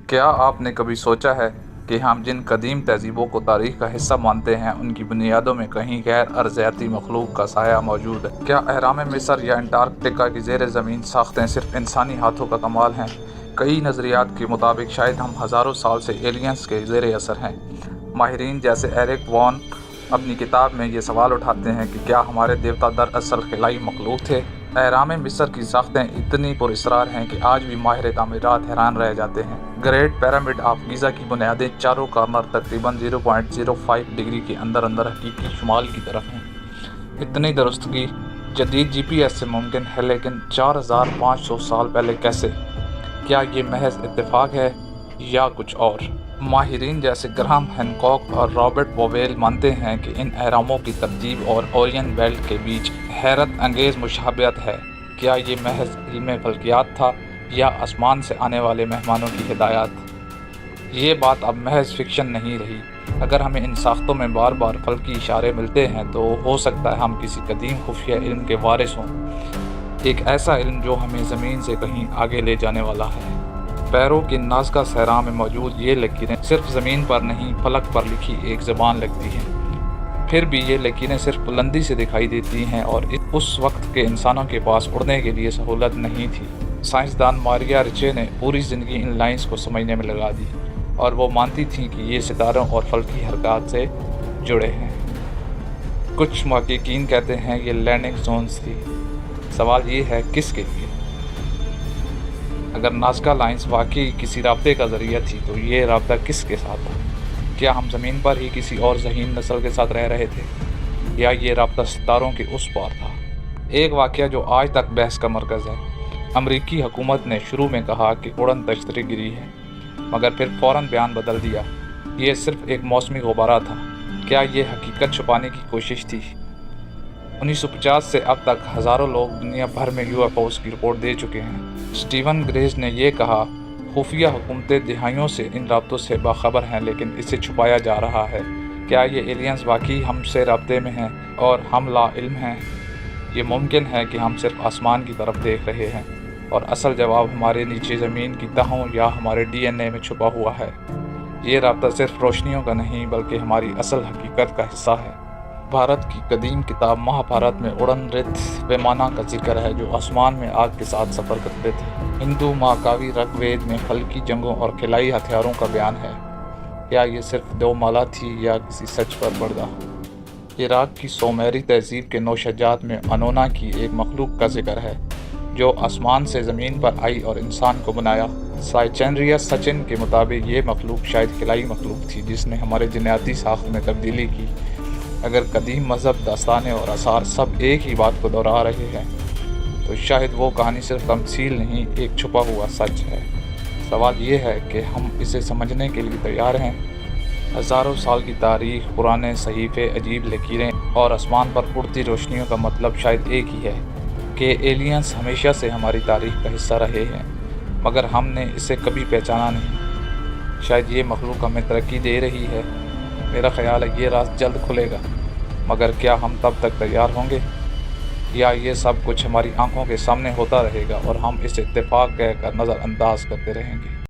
کیا آپ نے کبھی سوچا ہے کہ ہم جن قدیم تہذیبوں کو تاریخ کا حصہ مانتے ہیں ان کی بنیادوں میں کہیں غیر ارضیاتی مخلوق کا سایہ موجود ہے؟ کیا اہرام مصر یا انٹارکٹیکا کی زیر زمین ساختیں صرف انسانی ہاتھوں کا کمال ہیں؟ کئی نظریات کے مطابق شاید ہم ہزاروں سال سے ایلینز کے زیر اثر ہیں۔ ماہرین جیسے ایرک وان اپنی کتاب میں یہ سوال اٹھاتے ہیں کہ کیا ہمارے دیوتا دراصل خلائی مخلوق تھے؟ اہرام مصر کی ساختیں اتنی پراسرار ہیں کہ آج بھی ماہر تعمیرات حیران رہ جاتے ہیں۔ گریٹ پیرامڈ آف گیزا کی بنیادیں چاروں کارنر تقریباً 0.05 ڈگری کے اندر حقیقی شمال کی طرف ہیں۔ اتنی درستگی جدید جی پی ایس سے ممکن ہے، لیکن 4500 سال پہلے کیسے؟ کیا یہ محض اتفاق ہے یا کچھ اور؟ ماہرین جیسے گراہم ہینکوک اور رابرٹ بوویل مانتے ہیں کہ ان اہراموں کی ترتیب اور اورین بیلٹ کے بیچ حیرت انگیز مشابہت ہے۔ کیا یہ محض علم فلکیات تھا یا آسمان سے آنے والے مہمانوں کی ہدایات؟ یہ بات اب محض فکشن نہیں رہی۔ اگر ہمیں ان ساختوں میں بار بار فلکی اشارے ملتے ہیں تو ہو سکتا ہے ہم کسی قدیم خفیہ علم کے وارث ہوں، ایک ایسا علم جو ہمیں زمین سے کہیں آگے لے جانے والا ہے۔ پیرو کی نازکا صحرا میں موجود یہ لکیریں صرف زمین پر نہیں، فلک پر لکھی ایک زبان لگتی ہیں۔ پھر بھی یہ لکیریں صرف بلندی سے دکھائی دیتی ہیں اور اس وقت کے انسانوں کے پاس اڑنے کے لیے سہولت نہیں تھی۔ سائنسدان ماریا ریچے نے پوری زندگی ان لائنز کو سمجھنے میں لگا دی، اور وہ مانتی تھیں کہ یہ ستاروں اور فلکی حرکات سے جڑے ہیں۔ کچھ محققین کہتے ہیں یہ لینڈنگ زونز تھی۔ سوال یہ ہے، کس کے لیے؟ اگر نازکا لائنز واقعی کسی رابطے کا ذریعہ تھی تو یہ رابطہ کس کے ساتھ تھا؟ کیا ہم زمین پر ہی کسی اور ذہین نسل کے ساتھ رہ رہے تھے، یا یہ رابطہ ستاروں کے اس پار تھا؟ ایک واقعہ جو آج تک بحث کا مرکز ہے۔ امریکی حکومت نے شروع میں کہا کہ اڑن تشتری گری ہے، مگر پھر فوراً بیان بدل دیا۔ یہ صرف ایک موسمی غبارہ تھا۔ کیا یہ حقیقت چھپانے کی کوشش تھی؟ 1950 سے اب تک ہزاروں لوگ دنیا بھر میں یو ایف اوز کی رپورٹ دے چکے ہیں۔ اسٹیون گریز نے یہ کہا، خفیہ حکومتیں دہائیوں سے ان رابطوں سے باخبر ہیں لیکن اسے چھپایا جا رہا ہے۔ کیا یہ ایلینز واقعی ہم سے رابطے میں ہیں اور ہم لا علم ہیں؟ یہ ممکن ہے کہ ہم صرف آسمان کی طرف دیکھ رہے ہیں اور اصل جواب ہمارے نیچے زمین کی تہوں یا ہمارے ڈی این اے میں چھپا ہوا ہے۔ یہ رابطہ صرف روشنیوں کا نہیں بلکہ ہماری اصل حقیقت کا حصہ ہے۔ بھارت کی قدیم کتاب مہا بھارت میں اڑن رتھ ویمانا کا ذکر ہے جو آسمان میں آگ کے ساتھ سفر کرتے تھے۔ ہندو مہاکاوی رگ وید میں فلکی جنگوں اور خلائی ہتھیاروں کا بیان ہے۔ کیا یہ صرف دو مالا تھی یا کسی سچ پر پردہ؟ عراق کی سومیری تہذیب کے نوشجات میں انونا کی ایک مخلوق کا ذکر ہے جو آسمان سے زمین پر آئی اور انسان کو بنایا۔ سائچینریا سچن کے مطابق یہ مخلوق شاید خلائی مخلوق تھی جس نے ہمارے جینیاتی ساخت میں تبدیلی کی۔ اگر قدیم مذہب، داستانیں اور آثار سب ایک ہی بات کو دہرا رہے ہیں تو شاید وہ کہانی صرف تمثیل نہیں، ایک چھپا ہوا سچ ہے۔ سوال یہ ہے کہ ہم اسے سمجھنے کے لیے تیار ہیں؟ ہزاروں سال کی تاریخ، پرانے صحیفے، عجیب لکیریں اور آسمان پر اڑتی روشنیوں کا مطلب شاید ایک ہی ہے کہ ایلینز ہمیشہ سے ہماری تاریخ کا حصہ رہے ہیں، مگر ہم نے اسے کبھی پہچانا نہیں۔ شاید یہ مخلوق ہمیں ترقی دے رہی ہے۔ میرا خیال ہے یہ راز جلد کھلے گا، مگر کیا ہم تب تک تیار ہوں گے، یا یہ سب کچھ ہماری آنکھوں کے سامنے ہوتا رہے گا اور ہم اسے اتفاق کہہ کر نظر انداز کرتے رہیں گے؟